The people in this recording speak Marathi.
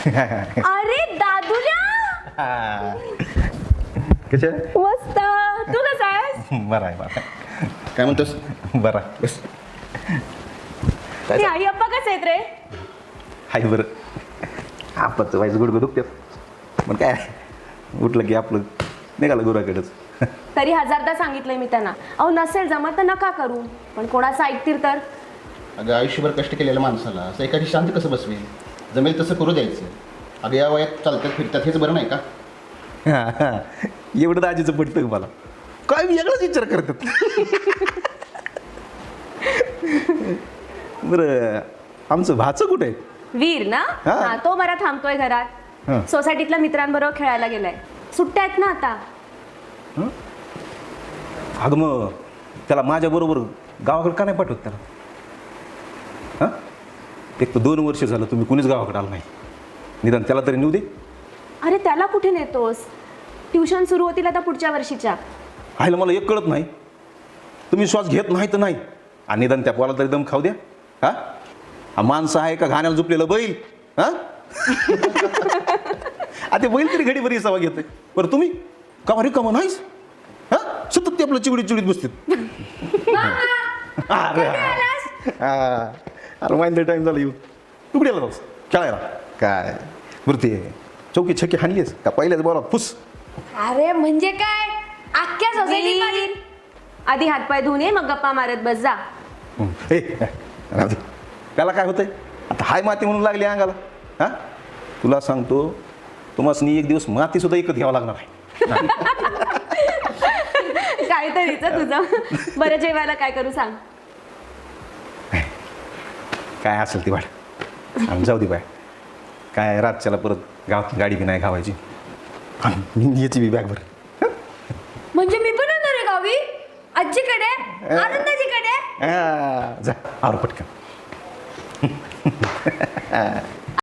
अरे दादूल्या कशा मस्त. तू कसा आहेस? बरं आहे बरं आहे. काय म्हणतोस? बरं आहे बस. ते आई अप्पा कसे आहेत रे? हाय बरं आपलं व्हायचं गुडगं दुखतात पण काय उठलं की आपलं निघालं गुराकडेच. तरी हजारदा सांगितलंय मी त्यांना, अहो नसेल जमत तर नका करू, पण कोणाचं ऐकतील तर. अगं आयुष्यभर कष्ट केलेल्या माणसाला असं एखादी शांत कसं बसवेल? जमेल तसं करू द्यायचं. अगं या वयात चालतात फिरतात हेच बरं नाही का? हां हां एवढं दाजीचं पडतं मला काय वेगळाच विचार करतात. बरं आमचं भाचं कुठे आहे? वीर ना? हा. हा, तो बरा थांबतोय हा. घरात. सोसायटीतल्या मित्रांबरोबर खेळायला गेलाय. सुट्ट्या आहेत ना आता. अगं मग त्याला माझ्याबरोबर गावाकडे का नाही पाठवत त्याला? हां एक तर 2 वर्ष झालं तुम्ही कुणीच गावाकडे आलं नाही. निदान त्याला तरी नेऊ दे. अरे त्याला कुठे नेतोस? ट्युशन सुरू होतील आता पुढच्या वर्षीच्या. आयला मला एक कळत नाही, तुम्ही श्वास घेत नाही तर नाही आणि निदान त्या पोराला तरी दम खाऊ द्या. हां हा माणसं आहे का घाण्याला झुपलेलं बैल? हां ते बैल तरी घडी बरी सवा घेतोय. बरं तुम्ही कमा रिकामा नाहीस? हां सतत ते आपलं चिवडीत चिवडीत बसतात. अरे माहिती टाईम झाला येऊ. तू कुठे आला जाऊस खेळायला? काय बरं ते चौकी छक्की हाणलीस का पहिल्याच बोला फुस? अरे म्हणजे काय, अख्ख्या सोसायटीत माझी वीर, आधी हातपाय धुवून ये, मग गप्पा मारत बस जा. ए राहू दे. त्याला काय होतंय आता? हाय माती म्हणून लागली अंगाला. हां तुला सांगतो तुम्हाला एक दिवस माती सुद्धा एकच घ्यावं लागणार आहे. काहीतरीच तुझं. बरं जेवायला काय करू सांग? काय असेल ती वाट आणि जाऊ दे बाय. काय रातच्याला परत गावात गाडी बी नाही घावायची. मी याची बी बॅग भर. म्हणजे मी पण येणार आहे गावी, आजीकडे, आनंदाजीकडे. जा आवर पटकन.